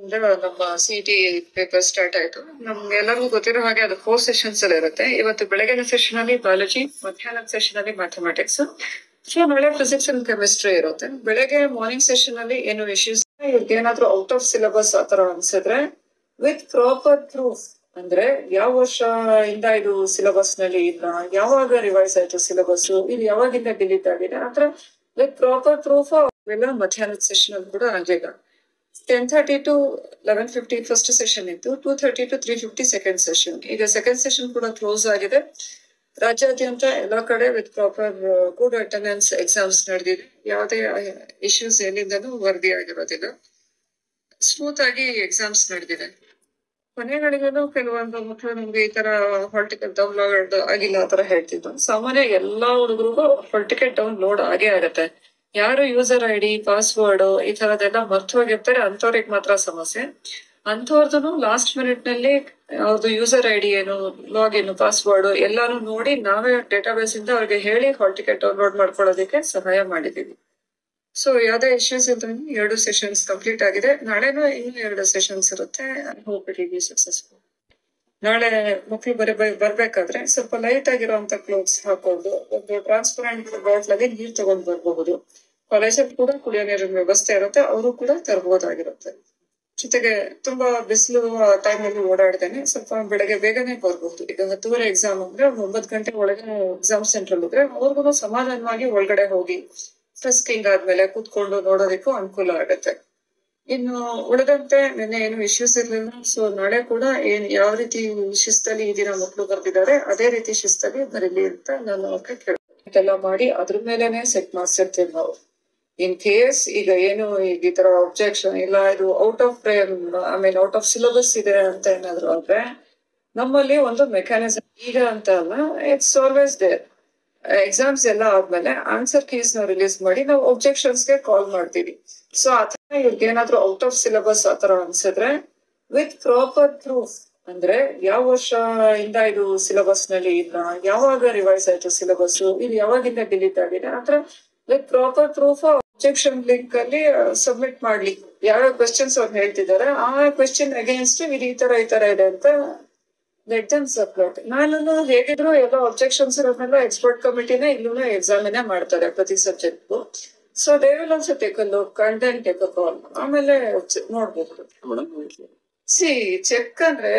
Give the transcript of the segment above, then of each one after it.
ಅಂದ್ರೆ ನಮ್ಮ city paper start ಆಯ್ತು. ನಮ್ಗೆಲ್ಲರಿಗೂ ಗೊತ್ತಿರೋ ಹಾಗೆ ಅದು 4 ಸೆಷನ್ಸ್ ಅಲ್ಲಿ ಇರುತ್ತೆ. ಇವತ್ತು ಬೆಳಗಿನ ಸೆಷನ್ ಅಲ್ಲಿ ಬಯಾಲಜಿ, ಮಧ್ಯಾಹ್ನದ ಸೆಷನ್ ಅಲ್ಲಿ ಮ್ಯಾಥಮೆಟಿಕ್ಸ್, ಸೊ ನಾಳೆ ಫಿಸಿಕ್ಸ್ ಅಂಡ್ ಕೆಮಿಸ್ಟ್ರಿ ಇರುತ್ತೆ. ಬೆಳಗ್ಗೆ ಮಾರ್ನಿಂಗ್ ಸೆಷನ್ ಅಲ್ಲಿ ಏನು ಇಶ್ಯೂಸ್ ಏನಾದ್ರೂ ಔಟ್ ಆಫ್ ಸಿಲೆಬಸ್ ಆತರ ಅನ್ಸಿದ್ರೆ ವಿತ್ ಪ್ರಾಪರ್ ಪ್ರೂಫ್, ಅಂದ್ರೆ ಯಾವ ವರ್ಷ ಇಂದ ಇದು ಸಿಲೆಬಸ್ ನಲ್ಲಿ ಇಲ್ಲ, ಯಾವಾಗ ರಿವೈಸ್ ಆಯ್ತು ಸಿಲೆಬಸ್, ಇದು ಯಾವಾಗಿಂದ ಡಿಲೀಟ್ ಆಗಿದೆ ಆತರ ವಿತ್ ಪ್ರಾಪರ್ ಪ್ರೂಫ್ ಅವೆಲ್ಲ ಮಧ್ಯಾಹ್ನದ ಸೆಷನ್ ಅಲ್ಲಿ ಕೂಡ ಆಗ್ಲಿಲ್ಲ. 10:30 to 11:50 ಫಸ್ಟ್ ಸೆಷನ್ ಇತ್ತು. 2:30 to 3:50 ಸೆಕೆಂಡ್ ಸೆಷನ್. ಈಗ ಸೆಕೆಂಡ್ ಸೆಷನ್ ಕೂಡ ಕ್ಲೋಸ್ ಆಗಿದೆ. ರಾಜ್ಯಾದ್ಯಂತ ಎಲ್ಲಾ ಕಡೆ with proper good attendance exams ನಡೆದಿದೆ. ಯಾವುದೇ ಇಶ್ಯೂಸ್ ಎಲ್ಲಿಂದನೂ ವರದಿ ಆಗಿರೋದಿಲ್ಲ. ಸ್ಮೂತ್ ಆಗಿ ಎಕ್ಸಾಮ್ಸ್ ನಡೆದಿದೆ. ಕೊನೆಗಳಿಗೂ ಕೆಲವೊಂದು ಮಕ್ಕಳು ನಮ್ಗೆ ಈ ತರ ಹಾಲ್ ಟಿಕೆಟ್ ಡೌನ್ಲೋಡ್ ಆಗಿಲ್ಲ ಆತರ ಹೇಳ್ತಿದ್ರು. ಸಾಮಾನ್ಯ ಎಲ್ಲಾ ಹುಡುಗರಿಗೂ ಹಾಲ್ ಟಿಕೆಟ್ ಡೌನ್ಲೋಡ್ ಆಗೇ ಆಗತ್ತೆ. ಯಾರು ಯೂಸರ್ ಐಡಿ, ಪಾಸ್ವರ್ಡ್ ಈ ತರದೆಲ್ಲ ಮರ್ತು ಹೋಗಿರ್ತಾರೆ ಅಂತವ್ರಿಗೆ ಮಾತ್ರ ಸಮಸ್ಯೆ. ಅಂತವ್ರದ್ದು ಲಾಸ್ಟ್ ಮಿನಿಟ್ ನಲ್ಲಿ ಅವ್ರದ್ದು ಯೂಸರ್ ಐಡಿ ಏನು, ಲಾಗಿನ್, ಪಾಸ್ವರ್ಡ್ ಎಲ್ಲಾನು ನೋಡಿ ನಾವೇ ಡೇಟಾಬೇಸ್ ಇಂದ ಅವ್ರಿಗೆ ಹೇಳಿ ಹಾಲ್ ಟಿಕೆಟ್ ಡೌನ್ಲೋಡ್ ಮಾಡ್ಕೊಳ್ಳೋದಕ್ಕೆ ಸಹಾಯ ಮಾಡಿದೀವಿ. ಸೊ ಯಾವ್ದೇ ಇಶ್ಯೂಸ್ ಇದ್ರೆ 2 ಸೆಷನ್ಸ್ ಕಂಪ್ಲೀಟ್ ಆಗಿದೆ. ನಾಳೆನೂ ಇನ್ನೂ 2 ಸೆಷನ್ಸ್ ಇರುತ್ತೆ. I hope it will be successful. ನಾಳೆ ಮಕ್ಳು ಬರ್ಬೇಕಾದ್ರೆ ಸ್ವಲ್ಪ ಲೈಟ್ ಆಗಿರುವಂತ ಕ್ಲೋತ್ಸ್ ಹಾಕೊಂಡು ಒಂದು ಟ್ರಾನ್ಸ್ಪರೆಂಟ್ ಬಾಟ್ಲ್ ಅಲ್ಲಿ ನೀರ್ ತಗೊಂಡ್ ಬರ್ಬಹುದು. ಕಾಲೇಜಲ್ಲಿ ಕೂಡ ಕುಡಿಯೋ ನೀರಿನ ವ್ಯವಸ್ಥೆ ಇರುತ್ತೆ, ಅವರು ಕೂಡ ತರಬಹುದಾಗಿರುತ್ತೆ. ಜೊತೆಗೆ ತುಂಬಾ ಬಿಸಿಲು ಟೈಮ್ ಅಲ್ಲಿ ಓಡಾಡ್ದೇನೆ ಸ್ವಲ್ಪ ಬೆಳಗ್ಗೆ ಬೇಗನೆ ಬರ್ಬಹುದು. ಈಗ 10:30 ಎಕ್ಸಾಮ್ ಅಂದ್ರೆ 9 ಗಂಟೆ ಒಳಗೆ ಎಕ್ಸಾಮ್ ಸೆಂಟರ್ ಇದ್ರೆ ಅವ್ರಿಗೂ ಸಮಾಧಾನವಾಗಿ ಒಳಗಡೆ ಹೋಗಿ ಫ್ರಿಸ್ಕಿಂಗ್ ಆದ್ಮೇಲೆ ಕೂತ್ಕೊಂಡು ನೋಡೋದಕ್ಕೂ ಅನುಕೂಲ ಆಗುತ್ತೆ. ಇನ್ನು ಉಳಿದಂತೆ ನಿನ್ನೆ ಏನು ಇಶ್ಯೂಸ್ ಇರ್ಲಿಲ್ಲ. ಸೊ ನಾಳೆ ಕೂಡ ಯಾವ ರೀತಿ ಶಿಸ್ತಲ್ಲಿ ಈ ದಿನ ಮಕ್ಕಳು ಬರ್ತಿದ್ದಾರೆ ಅದೇ ರೀತಿ ಶಿಸ್ತಲ್ಲಿ ಬರೀಲಿ ಅಂತ ನಾನು ಅವ್ರಿಗೆ ಕೇಳ್ಲ್ಲ ಮಾಡಿ ಅದ್ರ ಮೇಲೆನೆ ಸೆಟ್ ಮಾಡ್ಸಿರ್ತೀವಿ ನಾವು. ಇನ್ ಕೇಸ್ ಈಗ ಏನು ಈ ತರ ಅಬ್ಜೆಕ್ಷನ್ ಇಲ್ಲ, ಇದು out of out of syllabus ಇದೆ ಅಂತ ಏನಾದ್ರು ಆದ್ರೆ ನಮ್ಮಲ್ಲಿ ಒಂದು ಮೆಕ್ಯಾನಿಸಮ್ ಈಗ ಅಂತ ಅಲ್ಲ, ಇಟ್ಸ್ ಆಲ್ವೇಸ್ ದೇರ್. ಎಕ್ಸಾಮ್ಸ್ ಎಲ್ಲ ಆದ್ಮೇಲೆ ಆನ್ಸರ್ ಕೀಸ್ ನ ರಿಲೀಸ್ ಮಾಡಿ ನಾವು ಒಬ್ಜೆಕ್ಷನ್ಸ್ ಗೆ ಕಾಲ್ ಮಾಡ್ತೀವಿ. ಸೊ ಆತರ ಇವ್ರಿಗೆ ಏನಾದ್ರು ಔಟ್ ಆಫ್ ಸಿಲೆಬಸ್ ಆತರ ಅನ್ಸಿದ್ರೆ ವಿತ್ ಪ್ರಾಪರ್ ಪ್ರೂಫ್, ಅಂದ್ರೆ ಯಾವ ವರ್ಷ ಇಂದ ಇದು ಸಿಲೆಬಸ್ ನಲ್ಲಿ ಇಲ್ಲ, ಯಾವಾಗ ರಿವೈಸ್ ಆಯ್ತು ಸಿಲೆಬಸ್, ಇದು ಯಾವಾಗಿಂದ ಡಿಲೀಟ್ ಆಗಿದೆ ಆತರ with proper proof objection link ಅಲ್ಲಿ ಸಬ್ಮಿಟ್ ಮಾಡ್ಲಿ. ಯಾವ್ಯಾವ ಕ್ವೆಶ್ಚನ್ಸ್ ಅವ್ರು ಹೇಳ್ತಿದ್ದಾರೆ ಆ ಕ್ವೆಶ್ಚನ್ ಅಗೇನ್ಸ್ಟ್ ಇದು ಈ ತರ ಇದೆ ಅಂತ ಲೆಟ್ ದೆಮ್ ಸಬ್ಮಿಟ್. ನಾನು ಹೇಗಿದ್ರು ಎಲ್ಲ ಅಬ್ಜೆಕ್ಷನ್ಸ್ ಇರೋದ್ನೆಲ್ಲ ಎಕ್ಸ್ಪರ್ಟ್ ಕಮಿಟಿನೇ ಇಲ್ಲೂ ಎಕ್ಸಾಮಿನೇ ಮಾಡ್ತಾರೆ ಪ್ರತಿ subject. So they will also take a look and then take a call. ಆಮೇಲೆ ನೋಡ್ಬೋದು. ಸಿ ಚೆಕ್ ಅಂದ್ರೆ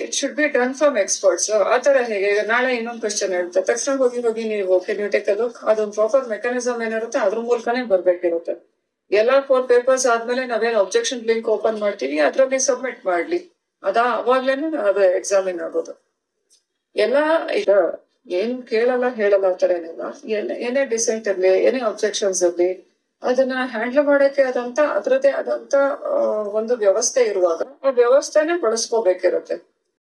it should be done from experts. ಆತರ ಹೇಗೆ ನಾಳೆ ಇನ್ನೊಂದು ಕ್ವೆಶ್ಚನ್ ಇರುತ್ತೆ, ತಕ್ಷಣ ಹೋಗಿ ನೀವು ಟೇಕ್ ಅ ಲುಕ್, ಅದೊಂದು ಪ್ರಾಪರ್ ಮೆಕ್ಯಾನಿಸಮ್ ಏನಿರುತ್ತೆ ಅದ್ರ ಮೂಲಕನೇ ಬರ್ಬೇಕಿರುತ್ತೆ. ಎಲ್ಲಾ 4 ಪೇಪರ್ಸ್ ಆದ್ಮೇಲೆ ನಾವೇನ್ ಅಬ್ಜೆಕ್ಷನ್ ಲಿಂಕ್ ಓಪನ್ ಮಾಡ್ತೀವಿ ಅದ್ರಲ್ಲಿ ಸಬ್ಮಿಟ್ ಮಾಡ್ಲಿ, ಅವಾಗ್ಲೇನೆ ಅದು ಎಕ್ಸಾಮಿನ್ ಆಗೋದು. ಎಲ್ಲ ಈಗ ಏನು ಕೇಳಲ್ಲ ಹೇಳಲ್ಲ ಆತರ ಏನಿಲ್ಲ. ಏನೇ ಡಿಸೆಂಟ್ ಇರ್ಲಿ, ಏನೇ ಅಬ್ಜೆಕ್ಷನ್ಸ್ ಇರ್ಲಿ, ಅದನ್ನ ಹ್ಯಾಂಡಲ್ ಮಾಡಕ್ಕೆ ಅದ್ರದ್ದೇ ಆದಂತ ಒಂದು ವ್ಯವಸ್ಥೆ ಇರುವಾಗ ಆ ವ್ಯವಸ್ಥೆನೆ ಬಳಸ್ಕೋಬೇಕಿರುತ್ತೆ.